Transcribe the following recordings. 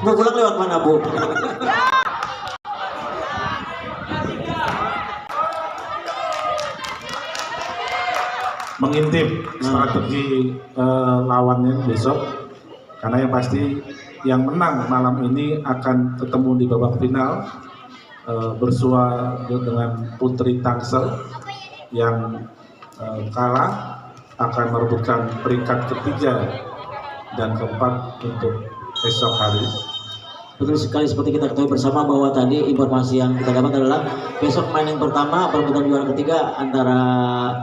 Mau pulang lewat mana, Bu? Mengintip strategi lawannya besok, karena yang pasti yang menang malam ini akan ketemu di babak final bersua dengan Putri Tangsel, yang kalah akan merebutkan peringkat ketiga dan keempat untuk esok hari. Betul sekali, seperti kita ketahui bersama bahwa tadi informasi yang kita dapat adalah besok main yang pertama perebutan juara ketiga antara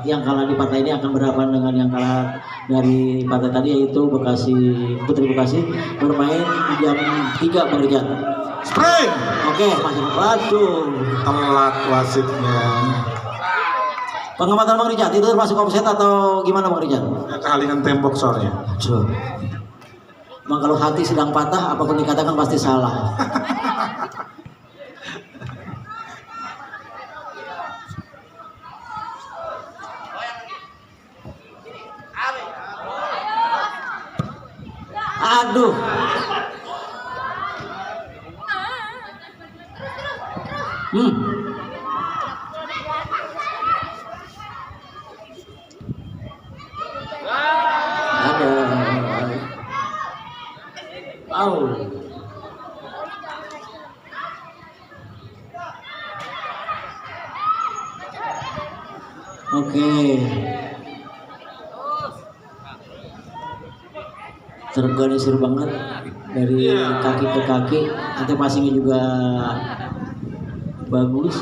yang kalah di partai ini akan berhadapan dengan yang kalah dari partai tadi, yaitu Putri Bekasi, bermain di jam 3 Bang Rijal. Spring. Oke, masih waduh. Telat wasitnya. Pengamatan Bang Rijal itu termasuk offset atau gimana Bang Rijal? Kehalingan tembok soalnya. Emang kalau hati sedang patah, apapun dikatakan pasti salah. Aduh. Oke. Terorganisir banget dari kaki ke kaki, nanti passingnya juga bagus.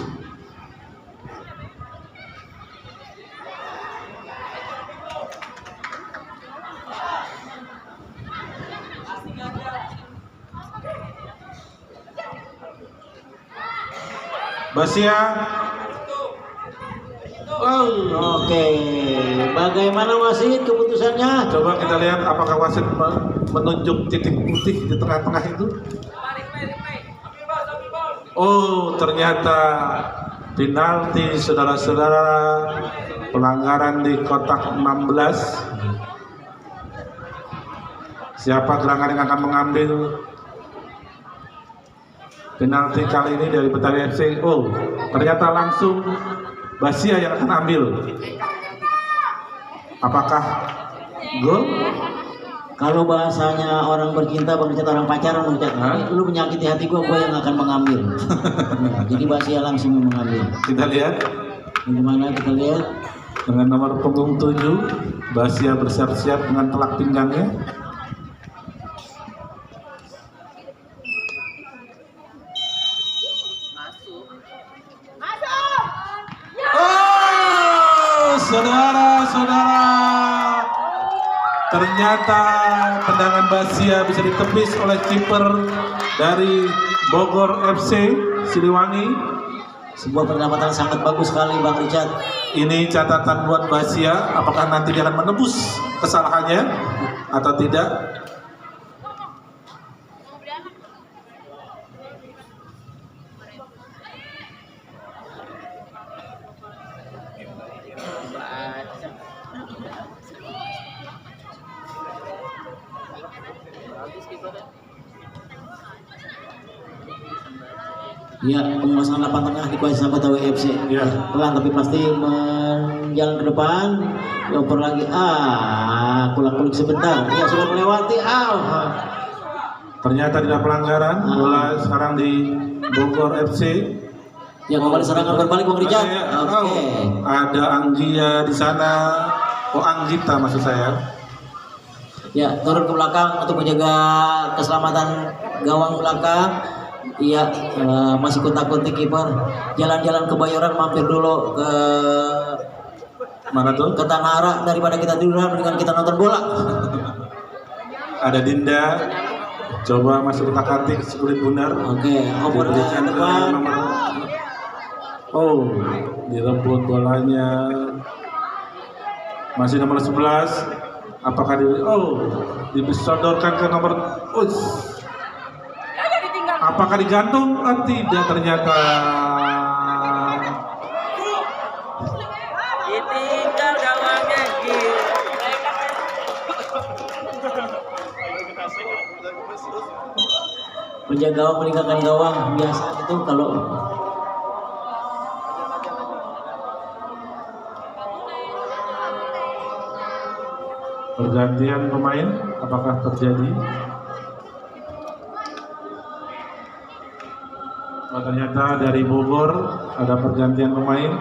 Basia. Oke, bagaimana wasit keputusannya? Coba kita lihat apakah wasit menunjuk titik putih di tengah-tengah itu. Oh, ternyata penalti, saudara-saudara, pelanggaran di kotak 16. Siapa gerangan yang akan mengambil penalti kali ini dari Betawi FC? Oh, ternyata langsung Basia yang akan ambil. Apakah gol? Kalau bahasanya orang bercinta, orang pacaran, lu menyakiti hati gua yang akan mengambil. Jadi Basia langsung mengambil. Kita lihat. Bagaimana kita lihat? Dengan nomor punggung 7, Basia bersiap-siap dengan telak pinggangnya. Saudara-saudara, ternyata tendangan Basia bisa ditepis oleh kiper dari Bogor FC Siliwangi. Sebuah pendapatan sangat bagus sekali Bang Richard. Ini catatan buat Basia, apakah nanti dia akan menebus kesalahannya atau tidak? Ya, penguasaan lapangan tengah dikuasai sama Betawi FC. Ya. Pelan tapi pasti menjalan ke depan. Dioper lagi. Kulak-kulik sebentar. Ya, sudah melewati. Ternyata tidak pelanggaran. Bola sekarang di Bogor FC. Ya, kembali serangan berbalik Bang Richard. Oke. Ada Anggia di sana. Oh, Anggita maksud saya. Ya, turun ke belakang untuk menjaga keselamatan gawang belakang. Iya, masih kontak-kontak kiper. Jalan-jalan ke Bayoran, mampir dulu ke mana tuh? Ke Tanara, daripada kita tiduran dengan kita nonton bola. Ada Dinda. Coba masuk ke atik sulit benar. Oke, oper ke depan. Oh, direbut bolanya. Masih nomor 11. Apakah disodorkan ke nomor apakah digantung? Tidak, ternyata ditinggal gawangnya menjaga gawang, meninggalkan gawang biasa itu kalau pergantian pemain apakah terjadi? Oh, ternyata dari Bogor ada pergantian pemain.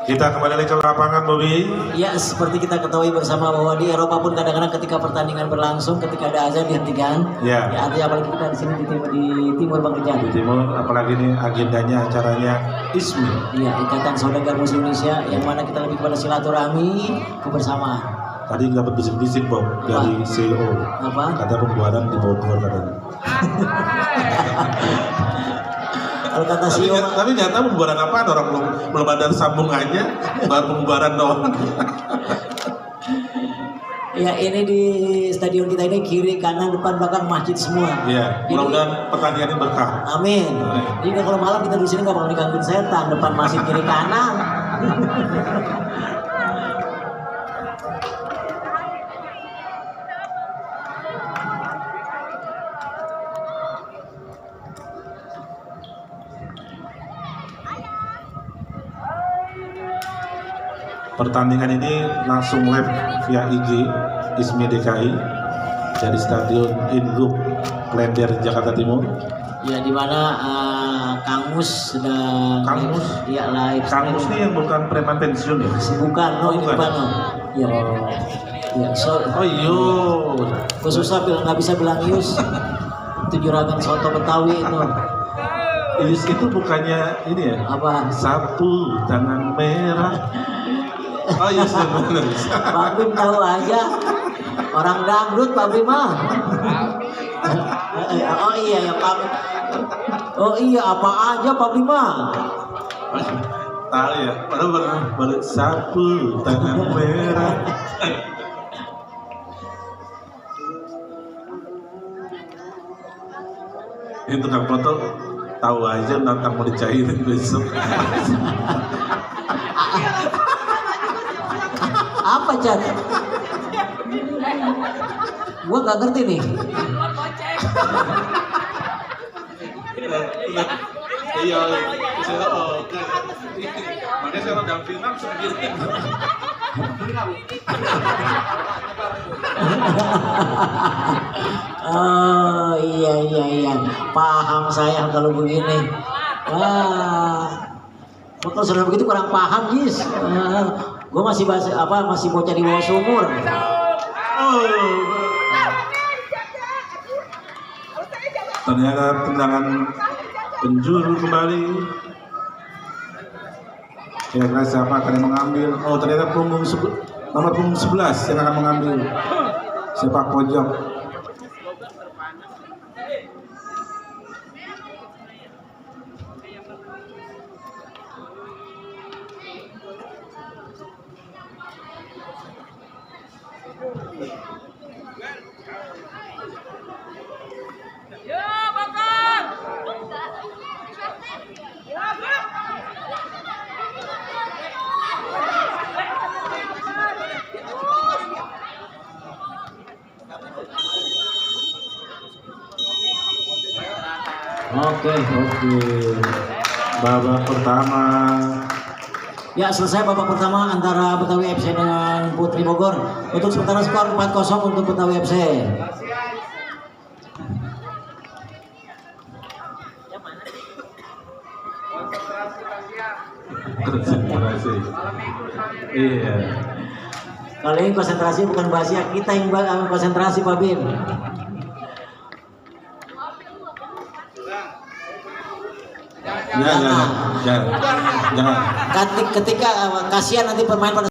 Kita kembali lagi ke lapangan, Bobby. ya seperti kita ketahui bersama bahwa di Eropa pun kadang-kadang ketika pertandingan berlangsung, ketika ada azan dihentikan. Ya. Ya artinya apalagi kita di sini di timur Bang Di Kejadi. timur, apalagi ini agendanya acaranya ISMI. Iya, Ikatan Saudagar Muslim Indonesia yang mana kita lebih kepada silaturahmi, kebersamaan. Tadi dapat bisik-bisik, Bob, dari CEO. Apa? Kata pembuaran di Bogor katanya. Kalau kata Tapi, CEO, tapi nyata pembuaran apa? Orang belum ada sambungannya, baru pembuaran doang. ya ini di stadion kita ini kiri, kanan, depan, belakang masjid semua. Iya, Jadi- mudah-mudahan pertandingan ini berkah. Amin. Amin. Jadi kalau malam kita di sini nggak bakal digangguin setan, depan masjid kiri kanan. Pertandingan ini langsung live via IG ISMI DKI dari Stadion Inggup Klender Jakarta Timur. Ya di mana Kang Mus sedang Kang Mus? ya live. Kang Mus ini yang bukan preman pensiun ya? Bukan, no, ini bukan. bukan. No. Ya. Ya, so Oh iyo, susah bilang nggak bisa bilang Yus. Itu juragan soto Betawi itu. Ius itu bukannya ini ya? Apa? Sapu tangan merah. Oh iya, benar. Pak Bim tahu aja. Orang dangdut Pak Bim mah. Oh iya ya Pak Bim. Oh iya apa aja Pak Bim mah. Tahu ya, baru sapu tangan merah. Ini tukang foto tahu aja nantang mau dicairin besok. Apa Chan? Gua nggak ngerti nih. Iya, saya makanya saya udah film segini. Oh iya, paham saya kalau begini. Kalau sudah begitu kurang paham Gis. Gue masih masih bocah di bawah umur. Ternyata tendangan penjuru kembali. Kira-kira siapa akan yang mengambil? Oh, ternyata nomor punggung 11 yang akan mengambil sepak pojok. Oke. Babak pertama. Ya, selesai babak pertama antara Betawi FC dengan Putri Bogor. Untuk sementara skor 4-0 untuk Betawi FC. Konsentrasi. Iya. Kali ini konsentrasi bukan Basia, kita yang konsentrasi Pak Bim. Jangan. Ketika kasihan nanti pemain pada